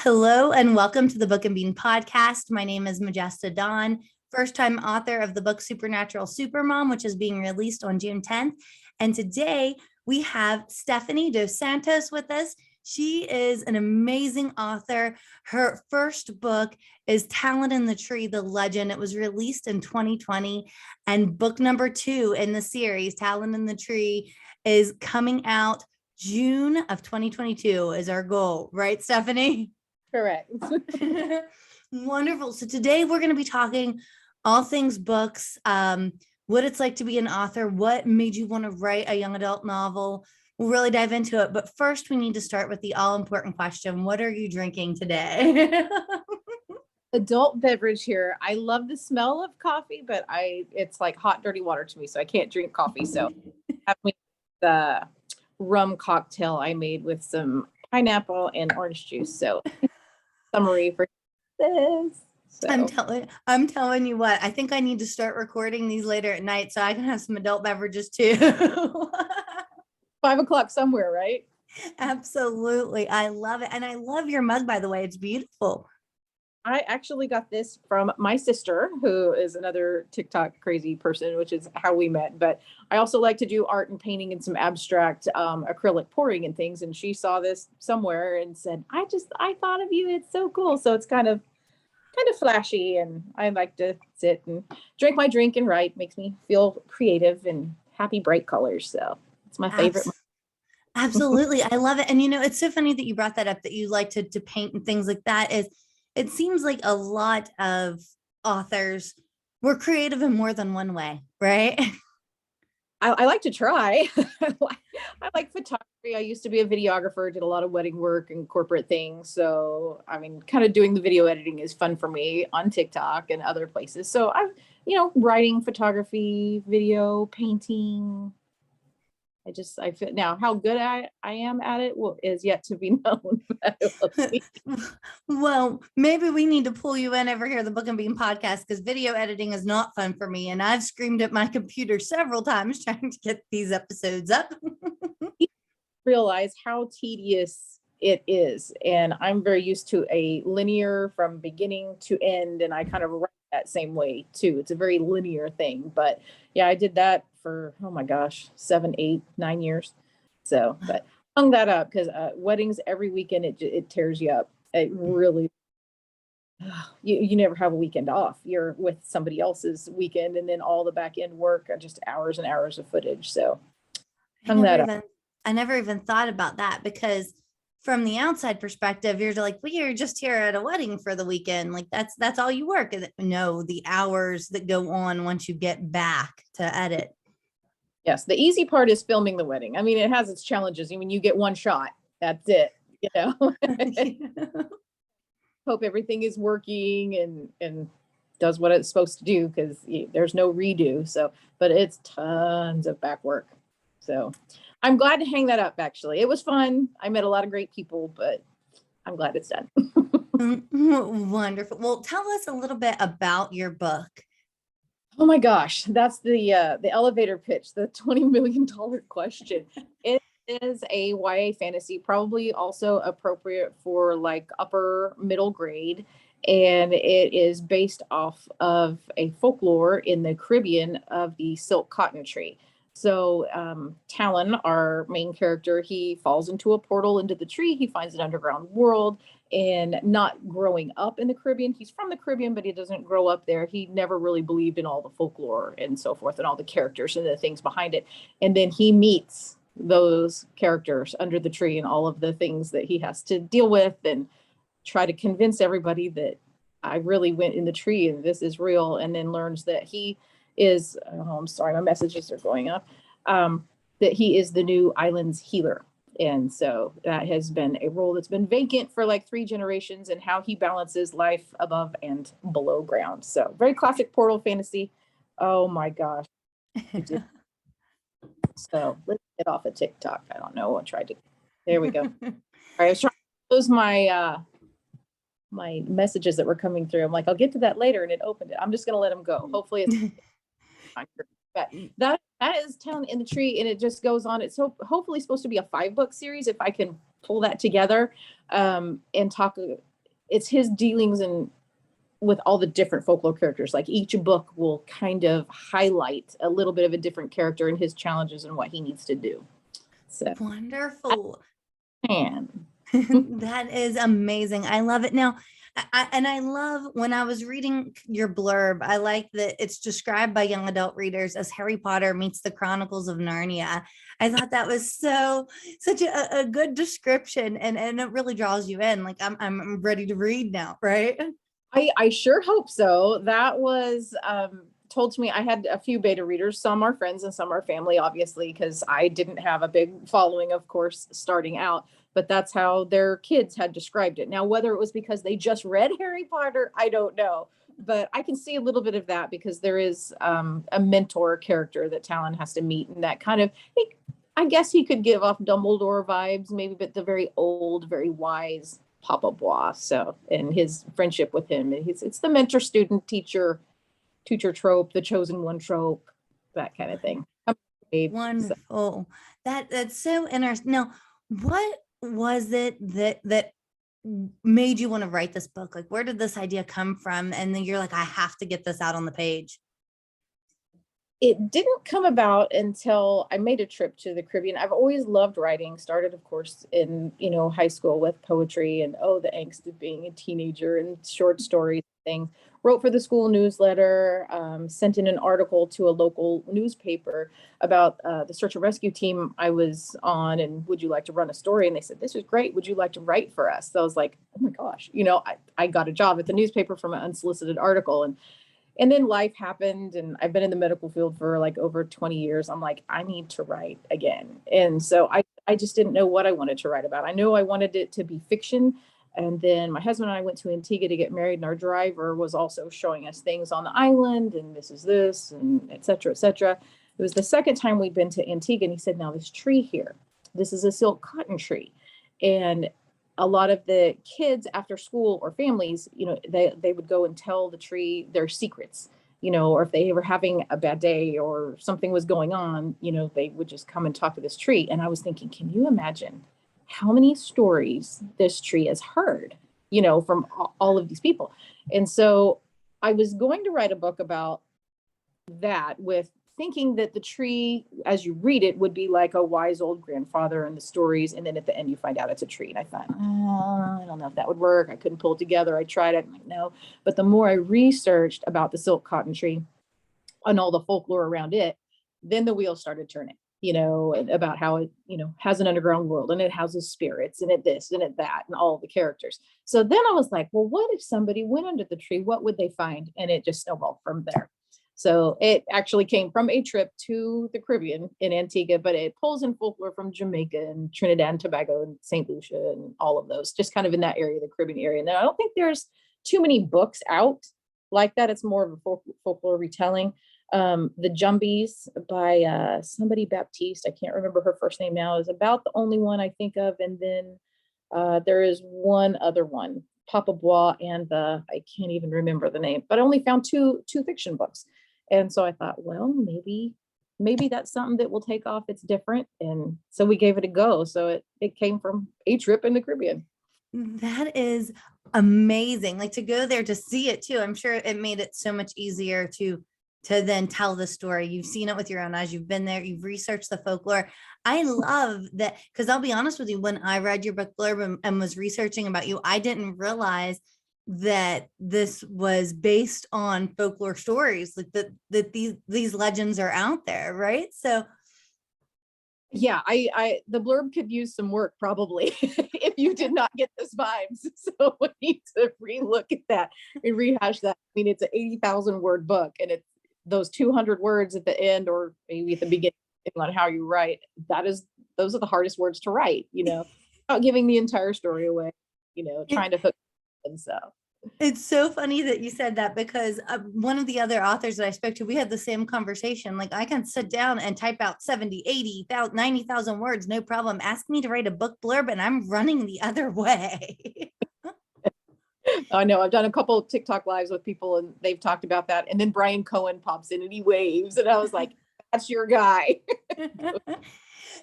Hello and welcome to the Book and Bean podcast. My name is Majesta Dawn, first-time author of the book Supernatural Supermom, which is being released on June 10th. And today we have Stephanie DosSantos with us. She is an amazing author. Her first book is Talin in the Tree, The Legend. It was released in 2020. And book number 2 in the series, Talin in the Tree, is coming out June of 2022 is our goal, right, Stephanie? Correct. Wonderful. So today we're going to be talking all things books, what it's like to be an author, what made you want to write a young adult novel. We'll really dive into it. But first, we need to start with the all-important question. What are you drinking today? Adult beverage here. I love the smell of coffee, but it's like hot, dirty water to me, so I can't drink coffee. So have the rum cocktail I made with some pineapple and orange juice. So summary for this. So. I'm telling you what, I think I need to start recording these later at night so I can have some adult beverages too. 5 o'clock somewhere, right? Absolutely. I love it. And I love your mug, by the way. It's beautiful. I actually got this from my sister, who is another TikTok crazy person, which is how we met. But I also like to do art and painting and some abstract acrylic pouring and things. And she saw this somewhere and said, I thought of you. It's so cool. So it's kind of flashy. And I like to sit and drink my drink and write. Makes me feel creative and happy, bright colors. So it's my favorite. Absolutely. I love it. And, it's so funny that you brought that up, that you like to paint and things like that. It seems like a lot of authors were creative in more than one way, right? I like to try. I like photography. I used to be a videographer, did a lot of wedding work and corporate things. So, kind of doing the video editing is fun for me on TikTok and other places. So I'm, writing, photography, video, painting. I feel now how good I am at it is yet to be known. Well, maybe we need to pull you in over here, the Book and Bean podcast, because video editing is not fun for me. And I've screamed at my computer several times trying to get these episodes up. Realize how tedious it is. And I'm very used to a linear from beginning to end. And I kind of write that same way too. It's a very linear thing. But yeah, I did that for, oh my gosh, 7, 8, 9 years. So, but hung that up because weddings every weekend, it tears you up. It really, you never have a weekend off. You're with somebody else's weekend, and then all the back end work are just hours and hours of footage. So hung that up. I never even thought about that, because from the outside perspective, you're like, well, you're just here at a wedding for the weekend. Like that's all you work. And no, the hours that go on once you get back to edit. Yes. The easy part is filming the wedding. It has its challenges. You get one shot, that's it, Hope everything is working and does what it's supposed to do, because there's no redo. So, but it's tons of back work. So I'm glad to hang that up. Actually, it was fun. I met a lot of great people, but I'm glad it's done. Wonderful. Well, tell us a little bit about your book. Oh my gosh, that's the elevator pitch, the $20 million question. It is a YA fantasy, probably also appropriate for like upper middle grade. And it is based off of a folklore in the Caribbean of the silk cotton tree. So Talin, our main character, he falls into a portal into the tree. He finds an underground world, and not growing up in the Caribbean. He's from the Caribbean, but he doesn't grow up there. He never really believed in all the folklore and so forth and all the characters and the things behind it. And then he meets those characters under the tree and all of the things that he has to deal with and try to convince everybody that I really went in the tree and this is real. And then learns that he is, I'm sorry, my messages are going up, that he is the new island's healer. And so that has been a role that's been vacant for like 3 generations, and how he balances life above and below ground. So very classic portal fantasy. Oh my gosh. So let's get off of TikTok. I don't know. There we go. All right, I was trying to close my my messages that were coming through. I'm like, I'll get to that later, and it opened it. I'm just gonna let them go. Hopefully it's but that is Talin in the Tree, and it just goes on. It's hopefully supposed to be a 5-book series if I can pull that together and talk it's his dealings and with all the different folklore characters. Like each book will kind of highlight a little bit of a different character and his challenges and what he needs to do. So Wonderful. man. That is amazing. I love it. Now, I love when I was reading your blurb, I like that it's described by young adult readers as Harry Potter meets the Chronicles of Narnia. I thought that was such a good description, and it really draws you in. Like I'm ready to read now, right? I sure hope so. That was told to me. I had a few beta readers. Some are friends and some are family, obviously, because I didn't have a big following, of course, starting out. But that's how their kids had described it. Now, whether it was because they just read Harry Potter, I don't know. But I can see a little bit of that because there is a mentor character that Talin has to meet, and that kind of, I guess he could give off Dumbledore vibes, maybe, but the very old, very wise Papa Bois. So, and his friendship with him, and it's the mentor, student, teacher trope, the chosen one trope, that kind of thing. Wonderful. That's so interesting. Now, what was it that made you want to write this book? Like, where did this idea come from? And then you're like, I have to get this out on the page. It didn't come about until I made a trip to the Caribbean. I've always loved writing. Started, of course, in high school with poetry and the angst of being a teenager and short stories things. Wrote for the school newsletter, sent in an article to a local newspaper about the search and rescue team I was on, and would you like to run a story? And they said, this is great. Would you like to write for us? So I was like, oh my gosh, I got a job at the newspaper from an unsolicited article. And then life happened, and I've been in the medical field for like over 20 years. I'm like, I need to write again. And so I just didn't know what I wanted to write about. I know I wanted it to be fiction. And then my husband and I went to Antigua to get married, and our driver was also showing us things on the island, and this is this, and et cetera, et cetera. It was the second time we'd been to Antigua, and he said, now this tree here, this is a silk cotton tree. And a lot of the kids after school or families, they would go and tell the tree their secrets, or if they were having a bad day or something was going on, they would just come and talk to this tree. And I was thinking, can you imagine how many stories this tree has heard, from all of these people? And so I was going to write a book about that, with thinking that the tree, as you read it, would be like a wise old grandfather and the stories. And then at the end, you find out it's a tree. And I thought, I don't know if that would work. I couldn't pull it together. I tried it. I'm like, no. But the more I researched about the silk cotton tree and all the folklore around it, then the wheels started turning, about how it, has an underground world, and it houses spirits, and it this and it that, and all the characters. So then I was like, well, what if somebody went under the tree? What would they find? And it just snowballed from there. So it actually came from a trip to the Caribbean in Antigua, but it pulls in folklore from Jamaica and Trinidad and Tobago and St. Lucia and all of those, just kind of in that area, the Caribbean area. Now, I don't think there's too many books out like that. It's more of a folklore retelling. The Jumbies by somebody Baptiste, I can't remember her first name now, is about the only one I think of. And then there is one other one, Papa Bois and I can't even remember the name, but I only found two fiction books. And so I thought, well, maybe that's something that will take off. It's different. And so we gave it a go. So it came from a trip in the Caribbean. That is amazing. Like, to go there to see it too. I'm sure it made it so much easier to then tell the story. You've seen it with your own eyes. You've been there. You've researched the folklore. I love that, because I'll be honest with you, when I read your book blurb and was researching about you, I didn't realize that this was based on folklore stories, like that these legends are out there, right? So yeah, I the blurb could use some work probably if you did not get those vibes. So we need to relook at that and rehash that. I mean, it's an 80,000 word book, and it's those 200 words at the end, or maybe at the beginning, on how you write. Those are the hardest words to write, without giving the entire story away, trying to hook. And so it's so funny that you said that, because one of the other authors that I spoke to, we had the same conversation. Like, I can sit down and type out 70, 80,000, 90,000 words, no problem. Ask me to write a book blurb and I'm running the other way. I know, I've done a couple of TikTok lives with people, and they've talked about that. And then Brian Cohen pops in and he waves, and I was like, that's your guy.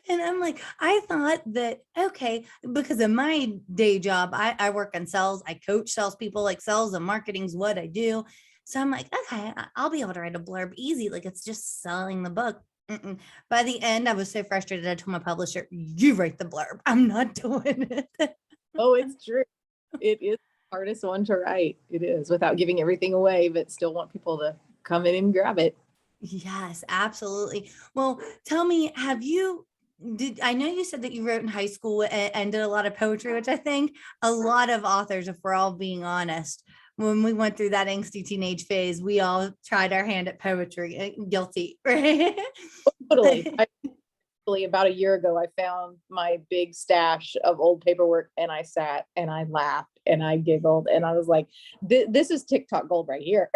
And I'm like, I thought that, okay, because of my day job, I work in sales, I coach salespeople, like sales and marketing is what I do. So I'm like, okay, I'll be able to write a blurb easy. Like it's just selling the book. Mm-mm. By the end, I was so frustrated. I told my publisher, you write the blurb. I'm not doing it. Oh, it's true. It is the hardest one to write. It is, without giving everything away, but still want people to come in and grab it. Yes, absolutely. Well, tell me, I know you said that you wrote in high school and did a lot of poetry, which I think a lot of authors, if we're all being honest, when we went through that angsty teenage phase, we all tried our hand at poetry. Guilty, right? Totally. About a year ago, I found my big stash of old paperwork, and I sat and I laughed and I giggled and I was like, this is TikTok gold right here.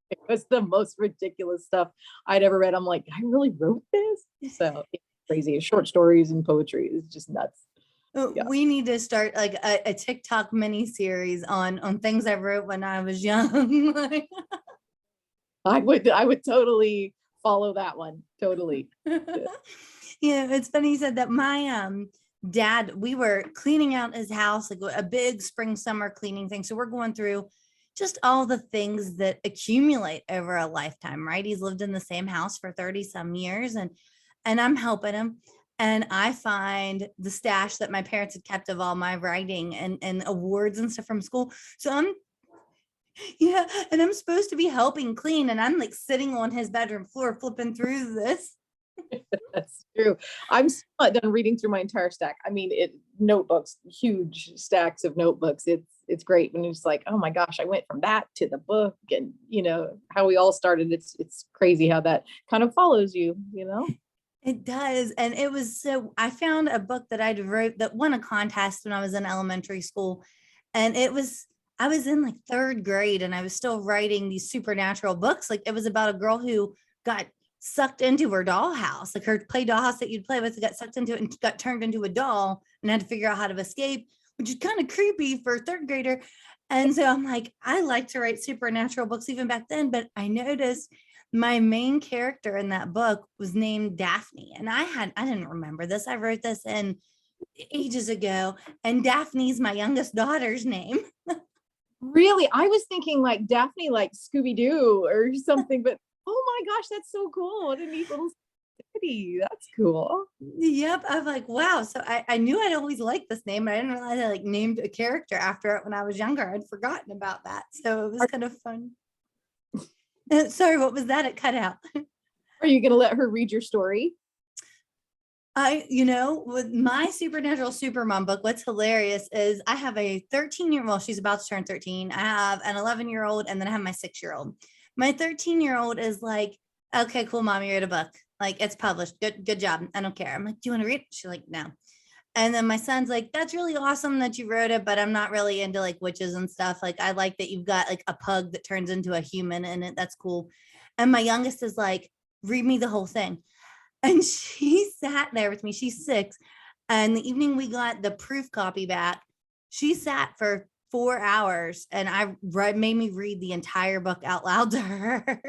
It was the most ridiculous stuff I'd ever read. I'm like, I really wrote this? So it's crazy. Short stories and poetry is just nuts. Yeah. We need to start like a TikTok mini series on things I wrote when I was young. I would totally follow that one. Totally. Yeah, it's funny you said that. My dad, we were cleaning out his house, like a big spring summer cleaning thing. So we're going through just all the things that accumulate over a lifetime, right? He's lived in the same house for 30 some years, and I'm helping him. And I find the stash that my parents had kept of all my writing and awards and stuff from school. So yeah, and I'm supposed to be helping clean, and I'm like sitting on his bedroom floor flipping through this. That's true. I'm still not done reading through my entire stack. I mean, notebooks, huge stacks of notebooks. It's great when it's like, oh my gosh, I went from that to the book, and how we all started. It's crazy how that kind of follows you. It does. And it was I found a book that I'd wrote that won a contest when I was in elementary school. And I was in like third grade and I was still writing these supernatural books. Like it was about a girl who got sucked into her dollhouse, like her play dollhouse that you'd play with, got sucked into it and got turned into a doll and had to figure out how to escape, which is kind of creepy for a third grader. And so I'm like, I like to write supernatural books even back then, but I noticed my main character in that book was named Daphne. And I didn't remember this. I wrote this in ages ago. And Daphne's my youngest daughter's name. Really? I was thinking like Daphne, like Scooby-Doo or something, but oh my gosh, that's so cool. What a neat little city. That's cool. Yep. I'm like, wow. So I knew I'd always liked this name, but I didn't realize I like named a character after it when I was younger. I'd forgotten about that. So it was kind of fun. Sorry, what was that? It cut out. Are you going to let her read your story? With my Supernatural Supermom book, what's hilarious is I have a 13-year-old, well, she's about to turn 13. I have an 11-year-old, and then I have my 6-year-old. My 13-year-old is like, okay, cool, mom, you read a book. Like, it's published. Good job. I don't care. I'm like, do you want to read it? She's like, no. And then my son's like, that's really awesome that you wrote it, but I'm not really into like witches and stuff. Like, I like that you've got like a pug that turns into a human in it. That's cool. And my youngest is like, read me the whole thing. And she sat there with me. She's 6. And the evening we got the proof copy back, she sat for 4 hours and made me read the entire book out loud to her.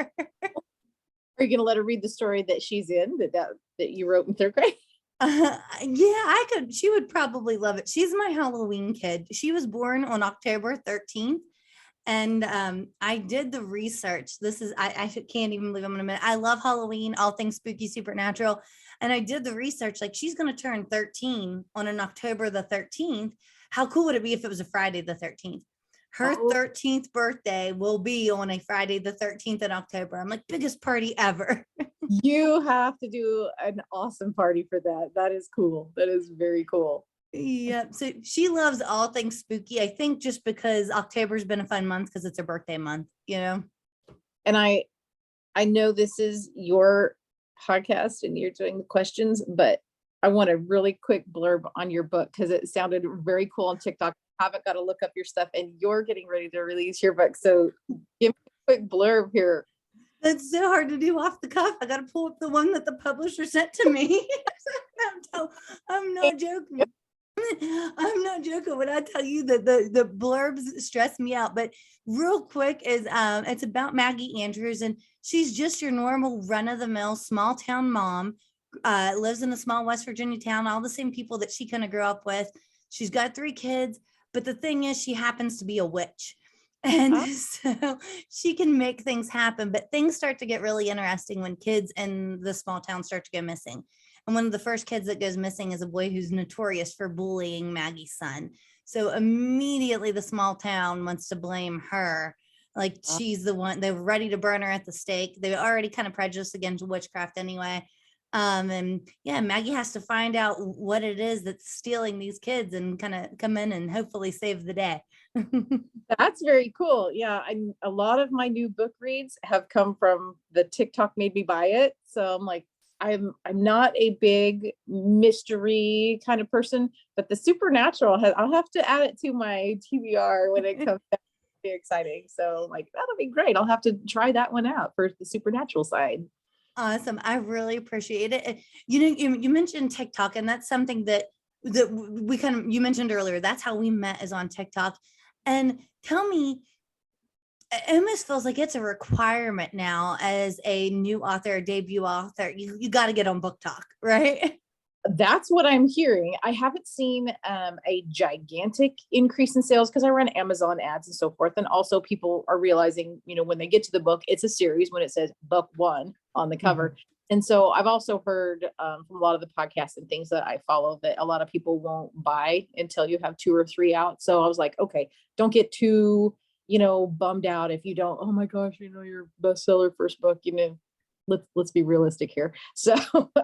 Are you going to let her read the story that she's in that you wrote in 3rd grade? Yeah, I could. She would probably love it. She's my Halloween kid. She was born on October 13th. And I did the research. I can't even believe I'm going to admit, I love Halloween, all things spooky, supernatural. And I did the research, like she's going to turn 13 on an October the 13th. How cool would it be if it was a Friday the 13th? Her 13th birthday will be on a Friday the 13th in October. I'm like, biggest party ever. You have to do an awesome party for that. That is cool. That is very cool. Yeah, so she loves all things spooky. I think just because October's been a fun month because it's her birthday month, And I know this is your podcast and you're doing the questions, but I want a really quick blurb on your book because it sounded very cool on TikTok. I haven't got to look up your stuff, and you're getting ready to release your book. So give me a quick blurb here. That's so hard to do off the cuff. I got to pull up the one that the publisher sent to me. I'm not joking. I'm not joking when I tell you that the blurbs stress me out. But real quick is it's about Maggie Andrews, and she's just your normal run-of-the-mill small town mom lives in a small West Virginia town, all the same people that she kind of grew up with. She's got 3 kids, but the thing is, she happens to be a witch. And so she can make things happen, but things start to get really interesting when kids in the small town start to go missing. And one of the first kids that goes missing is a boy who's notorious for bullying Maggie's son. So immediately the small town wants to blame her. Like she's the one, they're ready to burn her at the stake. They're already kind of prejudiced against witchcraft anyway. And yeah, Maggie has to find out what it is that's stealing these kids and kind of come in and hopefully save the day. That's very cool. Yeah, a lot of my new book reads have come from the TikTok made me buy it. So I'm like, I'm not a big mystery kind of person, but the supernatural I'll have to add it to my TBR when it comes back. Be exciting. So like, that'll be great. I'll have to try that one out for the supernatural side. Awesome. I really appreciate it. You know, you mentioned TikTok, and that's something that we kind of, you mentioned earlier, that's how we met, is on TikTok. And tell me, it almost feels like it's a requirement now as a new author, a debut author. You got to get on Book Talk, right? That's what I'm hearing. I haven't seen a gigantic increase in sales because I run Amazon ads and so forth. And also people are realizing, you know, when they get to the book, it's a series when it says book 1 on the cover. Mm-hmm. And so I've also heard from a lot of the podcasts and things that I follow that a lot of people won't buy until you have 2 or 3 out. So I was like, okay, don't get too, you know, bummed out if you don't, oh my gosh, you know, your bestseller first book, you know, let's be realistic here. So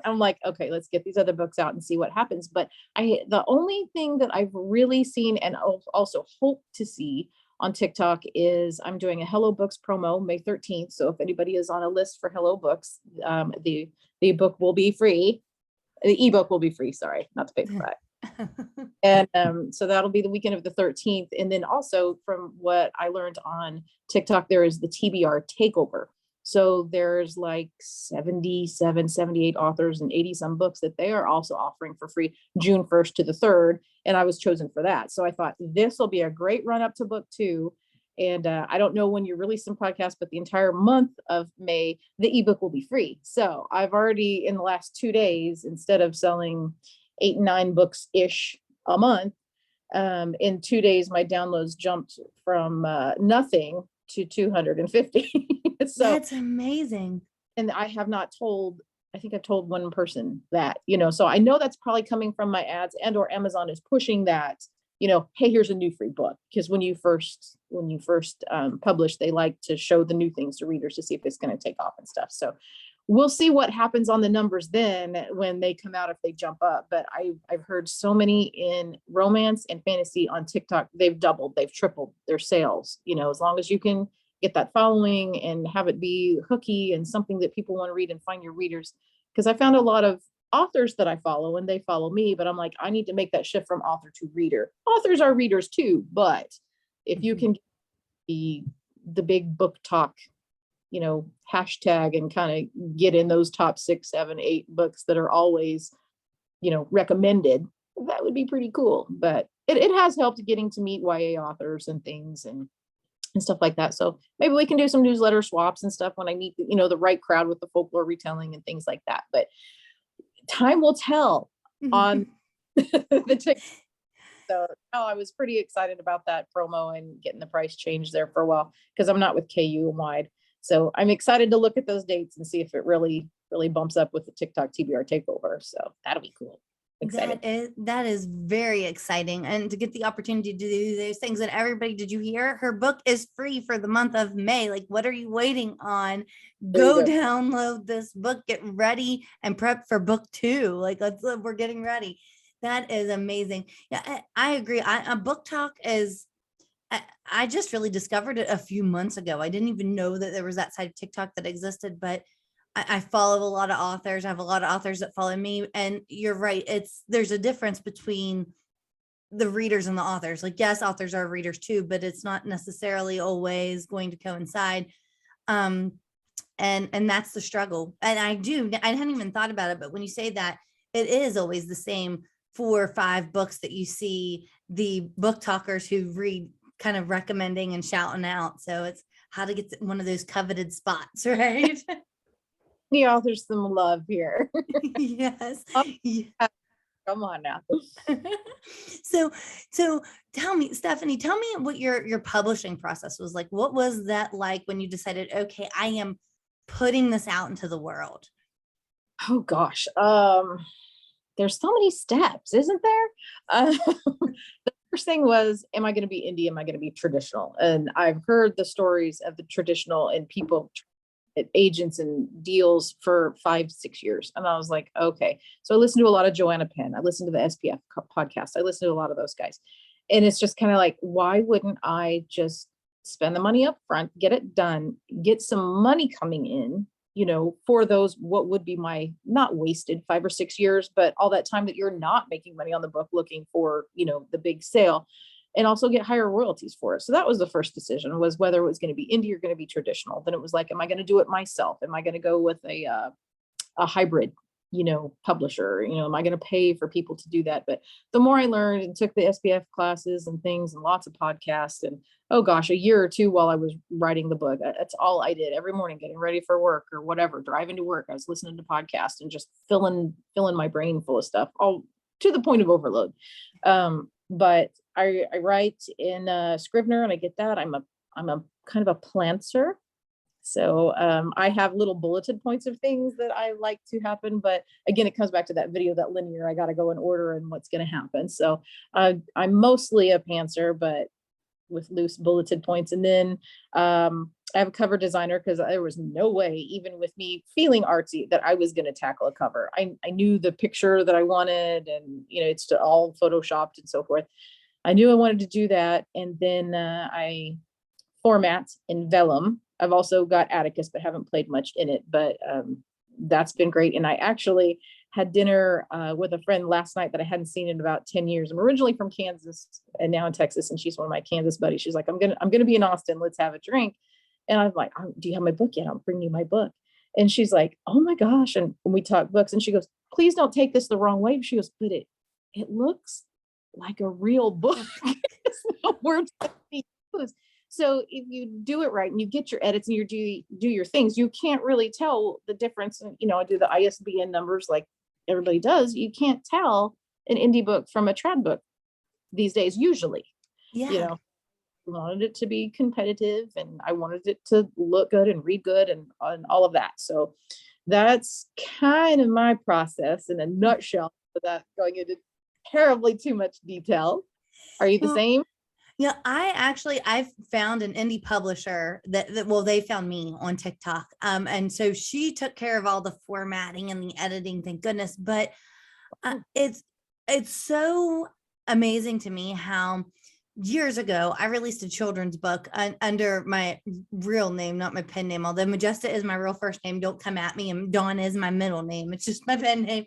I'm like, okay, let's get these other books out and see what happens. But the only thing that I've really seen and also hope to see on TikTok is I'm doing a Hello Books promo May 13th. So if anybody is on a list for Hello Books, the book will be free. The ebook will be free. Sorry, not the paperback. And so that'll be the weekend of the 13th. And then also from what I learned on TikTok, there is the TBR takeover. So there's like 77, 78 authors and 80 some books that they are also offering for free June 1st to the 3rd. And I was chosen for that. So I thought this will be a great run up to book 2. And I don't know when you release some podcasts, but the entire month of May, the ebook will be free. So I've already in the last 2 days, instead of selling 8, 9 books ish a month, in 2 days, my downloads jumped from nothing to 250. So that's amazing. And I have not told, I think I've told one person that, you know, so I know that's probably coming from my ads, and or Amazon is pushing that, you know, hey, here's a new free book. Because when you first publish, they like to show the new things to readers to see if it's going to take off and stuff. So we'll see what happens on the numbers then when they come out, if they jump up. But I've heard so many in romance and fantasy on TikTok, they've doubled, they've tripled their sales. You know, as long as you can get that following and have it be hooky and something that people want to read and find your readers. Because I found a lot of authors that I follow and they follow me, but I'm like, I need to make that shift from author to reader. Authors are readers too, but if you can be the big book talk, you know, hashtag and kind of get in those top 6, 7, 8 books that are always, you know, recommended, that would be pretty cool. But it has helped getting to meet YA authors and things and stuff like that. So maybe we can do some newsletter swaps and stuff when I meet, you know, the right crowd with the folklore retelling and things like that. But time will tell on the ticket. So I was pretty excited about that promo and getting the price changed there for a while because I'm not with KU and Wide. So I'm excited to look at those dates and see if it really bumps up with the TikTok TBR takeover. So that'll be cool. Excited. That is very exciting. And to get the opportunity to do those things. And everybody, did you hear? Her book is free for the month of May. Like, what are you waiting on? Go download this book, get ready and prep for book 2. Like, we're getting ready. That is amazing. Yeah, I agree. A book talk is, I just really discovered it a few months ago. I didn't even know that there was that side of TikTok that existed, but I follow a lot of authors. I have a lot of authors that follow me, and you're right. There's a difference between the readers and the authors. Like, yes, authors are readers too, but it's not necessarily always going to coincide. And that's the struggle. And I hadn't even thought about it, but when you say that, it is always the same 4 or 5 books that you see the book talkers who read kind of recommending and shouting out. So it's how to get one of those coveted spots, right? indie authors some love here. Yes. Oh, Yeah. come on now. So, so tell me, Stephanie, tell me what your publishing process was like. What was that like when you decided, okay, I am putting this out into the world? Oh gosh. There's so many steps, isn't there? The first thing was, am I going to be indie? Am I going to be traditional? And I've heard the stories of the traditional and people, agents and deals for 5-6 years. And I was like, okay. So I listened to a lot of Joanna Penn. I listened to the SPF podcast. I listened to a lot of those guys. And it's just kind of like, why wouldn't I just spend the money up front, get it done, get some money coming in, for those, what would be my not wasted 5 or 6 years, but all that time that you're not making money on the book looking for, the big sale, and also get higher royalties for it. So that was the first decision, was whether it was going to be indie or going to be traditional. Then it was like, am I going to do it myself? Am I going to go with a hybrid, publisher? Am I going to pay for people to do that? But the more I learned and took the SPF classes and things and lots of podcasts, and oh gosh, a year or two while I was writing the book, that's all I did every morning, getting ready for work or whatever, driving to work. I was listening to podcasts and just filling my brain full of stuff, all to the point of overload. But I write in Scrivener, and I get that. I'm a kind of a planter. So I have little bulleted points of things that I like to happen. But again, it comes back to that video, that linear, I got to go in order and what's going to happen. So I'm mostly a pantser, but with loose bulleted points. And then I have a cover designer, because there was no way, even with me feeling artsy, that I was going to tackle a cover. I knew the picture that I wanted, and it's all photoshopped and so forth. I knew I wanted to do that. And then I format in vellum. I've also got Atticus, but haven't played much in it, but that's been great. And I actually had dinner with a friend last night that I hadn't seen in about 10 years. I'm originally from Kansas and now in Texas, and she's one of my Kansas buddies. She's like, I'm gonna be in Austin. Let's have a drink. And I'm like, do you have my book yet? I'll bring you my book. And she's like, oh my gosh. And when we talk books, and she goes, please don't take this the wrong way. She goes, but it looks like a real book. It's the words that we use. So if you do it right and you get your edits and you do your things, you can't really tell the difference. And, I do the ISBN numbers like everybody does. You can't tell an indie book from a trad book these days, usually. Yeah. I wanted it to be competitive, and I wanted it to look good and read good and all of that. So that's kind of my process in a nutshell, without going into terribly too much detail. Are you the same? Yeah, I've found an indie publisher that well, they found me on TikTok. And so she took care of all the formatting and the editing, thank goodness. But it's so amazing to me how years ago I released a children's book under my real name, not my pen name, although Majesta is my real first name. Don't come at me. And Dawn is my middle name. It's just my pen name.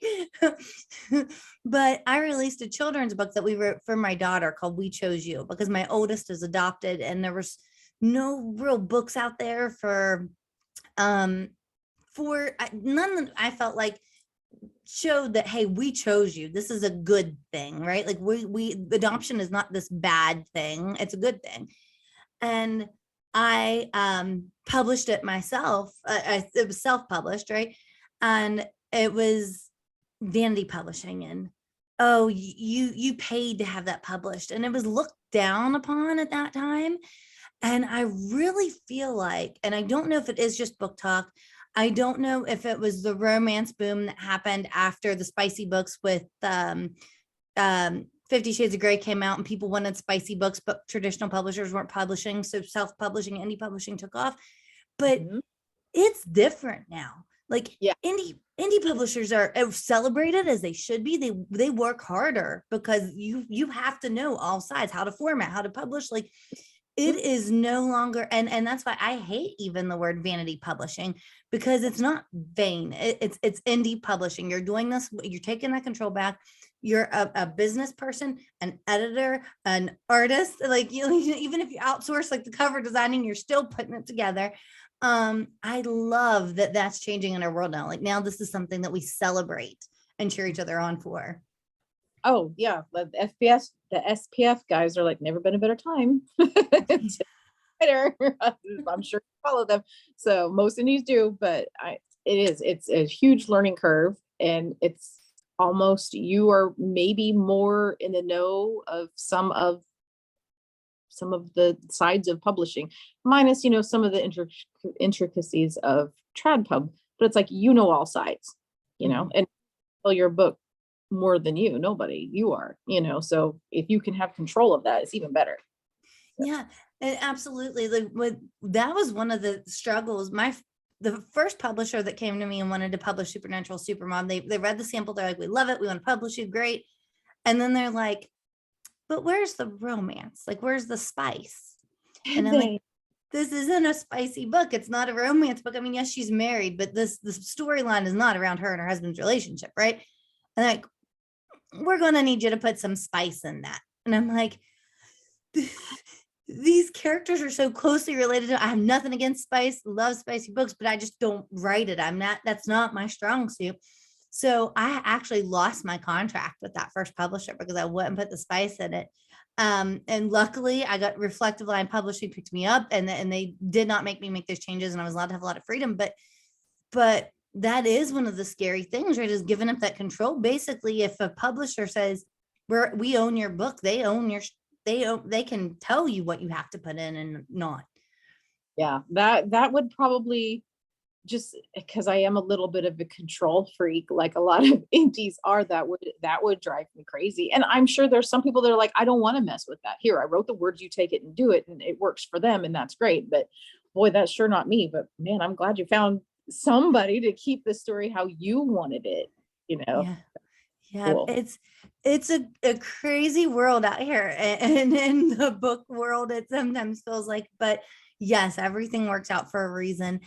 But I released a children's book that we wrote for my daughter called We Chose You, because my oldest is adopted and there was no real books out there for none that I felt like showed that, hey, we chose you. This is a good thing, right? Like we adoption is not this bad thing. It's a good thing. And I published it myself. It was self-published, right? And it was vanity publishing, and oh, you paid to have that published, and it was looked down upon at that time. And I really feel like, and I don't know if it is just book talk, I don't know if it was the romance boom that happened after the spicy books with 50 Shades of Grey came out, and people wanted spicy books, but traditional publishers weren't publishing. So self-publishing, indie publishing took off. But it's different now. Like indie publishers are celebrated as they should be. They work harder because you have to know all sides, how to format, how to publish. Like it is no longer, and that's why I hate even the word vanity publishing, because it's not vain. It's indie publishing. You're doing this, you're taking that control back. You're a business person, an editor, an artist. Like even if you outsource like the cover designing, you're still putting it together. I love that that's changing in our world now. Like now this is something that we celebrate and cheer each other on for. Oh yeah, the SPF guys are like, never been a better time. I'm sure you follow them. So most indies do, but It's a huge learning curve, and it's almost, you are maybe more in the know of some of the sides of publishing, minus, some of the intricacies of trad pub, but it's like, all sides, and tell your book more than nobody, you are, so if you can have control of that, it's even better. Yeah, and absolutely. That was one of the struggles. The first publisher that came to me and wanted to publish Supernatural Supermom, they read the sample, they're like, we love it, we want to publish you, great. And then they're like, but where's the romance? Like, where's the spice? And I'm like, this isn't a spicy book. It's not a romance book. I mean, yes, she's married, but the storyline is not around her and her husband's relationship, right? And like, we're going to need you to put some spice in that. And I'm like, these characters are so closely related to, I have nothing against spice, love spicy books, but I just don't write it. That's not my strong suit. So I actually lost my contract with that first publisher because I wouldn't put the spice in it. And luckily I got Reflective Line Publishing picked me up, and they did not make me make those changes, and I was allowed to have a lot of freedom. But that is one of the scary things, right? Is giving up that control. Basically, if a publisher says, we own your book, they can tell you what you have to put in and not. Yeah, that would probably, just because I am a little bit of a control freak, like a lot of indies are, that would drive me crazy. And I'm sure there's some people that are like, I don't want to mess with that. Here, I wrote the words, you take it and do it, and it works for them, and that's great. But boy, that's sure not me. But man, I'm glad you found somebody to keep the story how you wanted it, Yeah, cool. It's a crazy world out here, and in the book world it sometimes feels like, but yes, everything works out for a reason.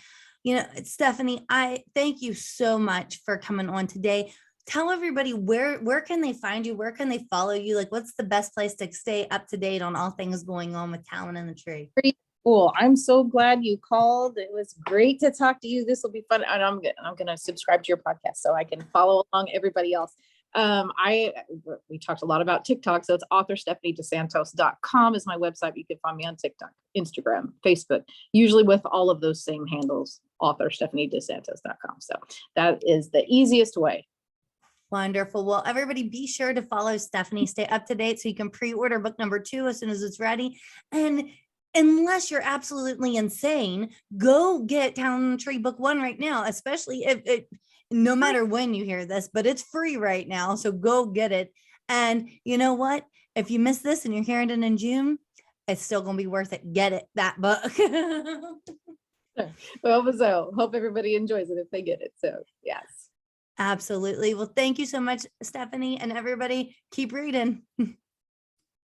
Stephanie, I thank you so much for coming on today. Tell everybody where can they find you, where can they follow you, like what's the best place to stay up to date on all things going on with Talin and the Tree? Pretty cool. I'm so glad you called. It was great to talk to you. This will be fun, and I'm gonna subscribe to your podcast so I can follow along everybody else. We talked a lot about TikTok, so it's authorstephaniedosantos.com is my website. You can find me on TikTok, Instagram, Facebook, usually with all of those same handles, authorstephaniedosantos.com. So that is the easiest way. Wonderful. Well, everybody be sure to follow Stephanie, stay up to date so you can pre-order book number 2 as soon as it's ready. And unless you're absolutely insane, go get Talin Tree book 1 right now, especially if it, no matter when you hear this, but it's free right now. So go get it. And you know what? If you miss this and you're hearing it in June, it's still going to be worth it. Get it, that book. Well, so hope everybody enjoys it if they get it. So yes. Absolutely. Well, thank you so much, Stephanie, and everybody keep reading.